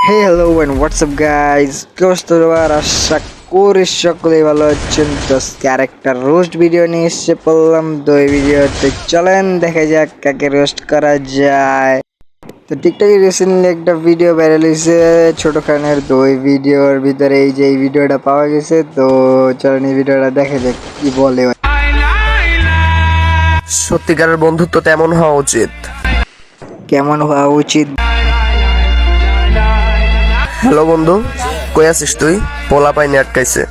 Hey, hello and what's up guys? Kostorwar আশা করি সকলেই ভালো আছেন। তো ক্যারেক্টার রোস্ট ভিডিও নিয়ে এসে পড়লাম। তো এই ভিডিওতে চলেন দেখা যাক কাকে রোস্ট করা যায়। তো টিকটকে রিসেন্টলি একটা ভিডিও ভাইরাল হয়েছে ছোট খানের। তো ওই ভিডিওর ভিতরে এই যে এই ভিডিওটা পাওয়া গেছে। তো চলেন এই ভিডিওটা দেখা যাক কি বলে। সত্যিকারের বন্ধুত্ব তেমন হওয়া উচিত। কেমন হওয়া উচিত? হ্যালো বন্ধু, কই আছিস তুই? পোলা পাইনি আটকাইছে।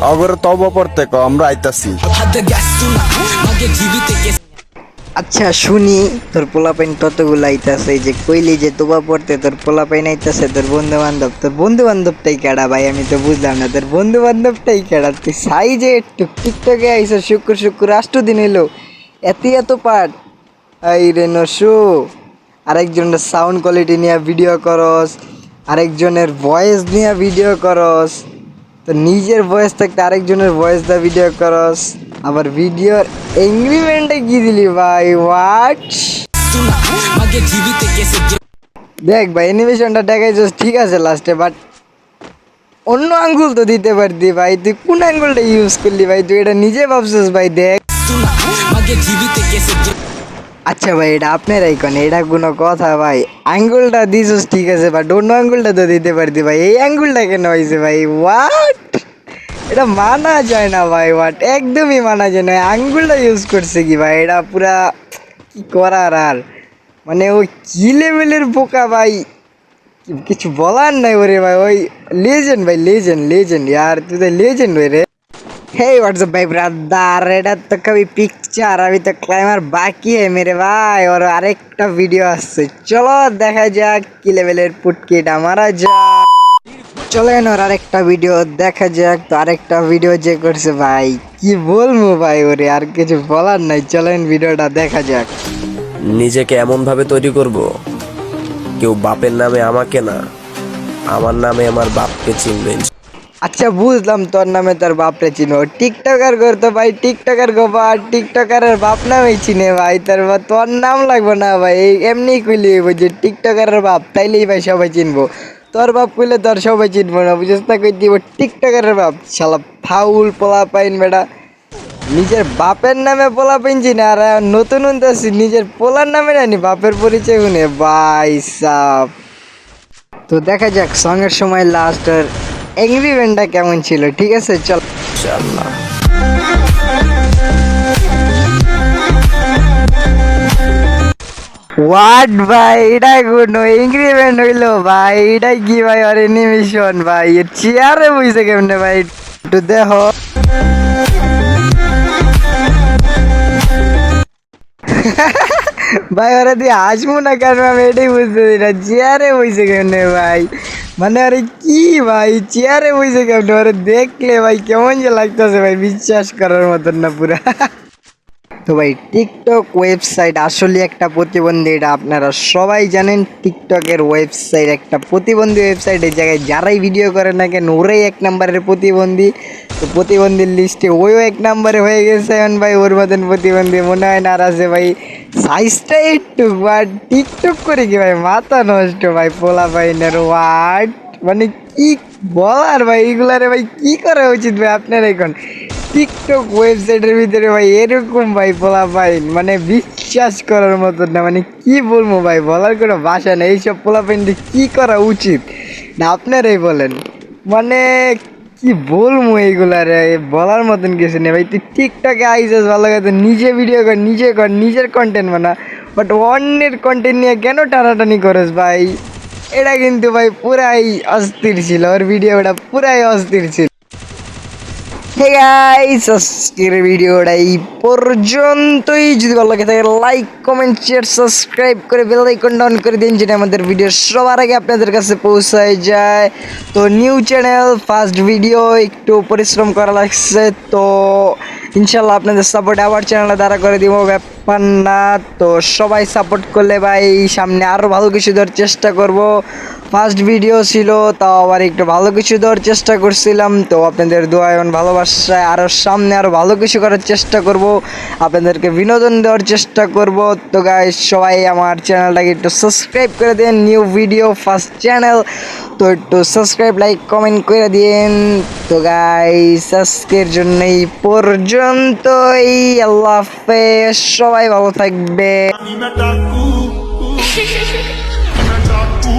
অগরে তব পড়তে ক আমরা আইতাছি। আচ্ছা শুনি, তোর পোলাপাইন কতগুলো আইতাছে? এই যে কইলি যে তোবা পড়তে তোর পোলাপাইন আইতাছে, তোর বন্ধু বান্ধবটাই কেডা ভাই? আমি তো বুঝলাম না, তোর বন্ধু বান্ধবটাই কেডা? তুই সাই যে একটু টিকটকে আইসো শুক্র 8 দিন এলো, এত পাঠ এই রে নসু। আরেকজনের সাউন্ড কোয়ালিটি নিয়ে ভিডিও করস, আরেকজনের ভয়েস নিয়ে ভিডিও করস, তো নিজের ভয়েস থাকতে আরেকজনের ভয়েস দা ভিডিও করস, আবার ভিডিওর এগ্রিমেন্টে কি দিলি ভাই? হোয়াট? দেখ ভাই অ্যানিমেশনটা দেখাইছিস ঠিক আছে লাস্টে, বাট অন্য আঙ্গুল তো দিতে পারতি ভাই। তুই কোন আঙ্গুলটা ইউজ করলি ভাই? তুই এটা নিজে ভাবছিস ভাই? দেখ আচ্ছা ভাই, এটা আপনার আইকন, এটা কোনো কথা ভাই? আঙ্গুলটা দিছিস ঠিক আছে, বাট অন্য আঙ্গুলটা তো দিতে পারতি ভাই। এই আঙ্গুলটা কেন হয়েছে ভাই? হোয়াট? এটা মানা যায় না ভাই। হোয়াট? একদমই মানা যায় না। আঙ্গুলটা ইউজ করছে কি ভাই? এটা পুরা কি করার আর, মানে ওই কি লেভেলের বোকা ভাই, কিছু বলার নাই ওরে ভাই। ওই লেজেন্ড ভাই, লেজেন্ড यार, তুই তো লেজেন্ড হয়ে রে। हे व्हाट्सअप भाई ब्रदर, এটা তো কবি পিকচার, अभी तो क्लाइमर बाकी है मेरे भाई। और আরেকটা ভিডিও আসছে, চলো দেখা যাক কি লেভেলের পুটকিটা মারা যাক। চলেন ওর আরেকটা ভিডিও দেখা যাক। তো আরেকটা ভিডিও যে করছে ভাই, কি বলবো ভাই ওরে, আর কিছু বলার নাই। চলেন ভিডিওটা দেখা যাক। নিজেকে এমন ভাবে তৈরি করব, কেউ বাপের নামে আমাকে না, আমার নামে আমার বাপকে চিনবে। আচ্ছা বুঝলাম, তোর নামে তোর বাপরে চিনো। টিকটকার করতো ভাই, টিকটকার গোবা, টিকটকারের বাপ নামেই চিনে ভাই। তোর নাম লাগবো না ভাই, এমনি কইলি যে টিকটকারের বাপ, তাইলেই ভাই সবাই চিনবো। তোর বাপ কইলে তোর সবাই চিনবো না, বুঝিস না? কই দিব টিকটকারের বাপ, শালা ফাউল পোলা পাইন বেটা। নিজের বাপের নামে পোলা পাইন চিনে, আর নতুন নিজের পোলার নামে জানি বাপের পরিচয় শুনে ভাই সাপ। তো দেখা যাক সঙ্গের সময় লাস্টের এগ্রিমেন্টটা কেমন ছিল। ঠিক আছে চল ইনশাআল্লাহ। হোয়াট ভাই, এটা কোনো এগ্রিমেন্ট হইলো ভাই? এটা কি ভাই? আর অ্যানিমেশন ভাই, চেয়ারে বইছে কেমনে ভাই? একটু দেখো ভাই, ওরা দিয়ে হাসবো না কেন আমি এটাই বুঝতেছি না। চেয়ারে বইছে কেমনে ভাই? মানে আরে কি ভাই, চেয়ারে বইছে কেমনে? ওরা দেখলে ভাই কেমন যে লাগতেছে ভাই, বিশ্বাস করার মতন না পুরা। তো ভাই টিকটক ওয়েবসাইট আসলে একটা প্রতিবন্ধী, এটা আপনারা সবাই জানেন। টিকটকের ওয়েবসাইট একটা প্রতিবন্ধী ওয়েবসাইট। এই জায়গায় যারাই ভিডিও করে না কেন ওরাই 1 নম্বরের প্রতিবন্ধী। তো প্রতিবন্ধীর লিস্টে ওইও 1 নম্বরে হয়ে গেছে এখন ভাই। ওর মতন প্রতিবন্ধী মনে হয় না আর আছে ভাই। সাইজটা একটু বা টিকটক করে কি ভাই মাথা নষ্ট ভাই পোলা পাইনের। ওয়াট মানে কি বলার ভাই এগুলারে ভাই? কি করা উচিত ভাই আপনার এখন? টিকটক ওয়েবসাইটের ভিতরে ভাই এরকম ভাই পোলা পাইন, মানে বিশ্বাস করার মতন না। মানে কি বলবো ভাই, বলার কোনো ভাষা নেই। এইসব পোলা পাইনটি কি করা উচিত না আপনারাই বলেন। মানে কি বলবো এইগুলারে, বলার মতন কিছু নেই ভাই। তুই টিকটকে আইসিস ভালো কথা, নিজে ভিডিও কর, নিজের কন্টেন্ট বানা, বাট অন্যের কন্টেন্ট নিয়ে কেন টানাটানি করিস ভাই? এটা কিন্তু ভাই পুরাই অস্থির ছিল, ওর ভিডিওটা পুরাই অস্থির ছিল। হে গাইস, আজকের ভিডিওটা এই পর্যন্তই। যদি ভালো লাগে থাকে লাইক কমেন্ট শেয়ার সাবস্ক্রাইব করে বেল আইকনটা অন করে দিন, যেটা আমাদের ভিডিও সবার আগে আপনাদের কাছে পৌঁছায় যায়। তো নিউ চ্যানেল, ফার্স্ট ভিডিও, একটু পরিশ্রম করা লাগছে। তো ইনশাল্লাহ আপনাদের সাপোর্ট আবার চ্যানেলে দাঁড়া করে দিব, ব্যাপার না। তো সবাই সাপোর্ট করলে ভাই সামনে আরও ভালো কিছু দেওয়ার চেষ্টা করব। ফার্স্ট ভিডিও ছিল, তাও আবার একটু ভালো কিছু দেওয়ার চেষ্টা করছিলাম। তো আপনাদের দোয়া এবং ভালোবাসায় আরও সামনে আরও ভালো কিছু করার চেষ্টা করব, আপনাদেরকে বিনোদন দেওয়ার চেষ্টা করব। তো গাইস সবাই আমার চ্যানেলটাকে একটু সাবস্ক্রাইব করে দেন, নিউ ভিডিও ফার্স্ট চ্যানেল। তো একটু সাবস্ক্রাইব লাইক কমেন্ট করে দিন। তো গাইস আজকের জন্য এই পর্যন্তই, আল্লাহ হাফেজ, সবাই ভালো থাকবে। Ni me taku, me taku,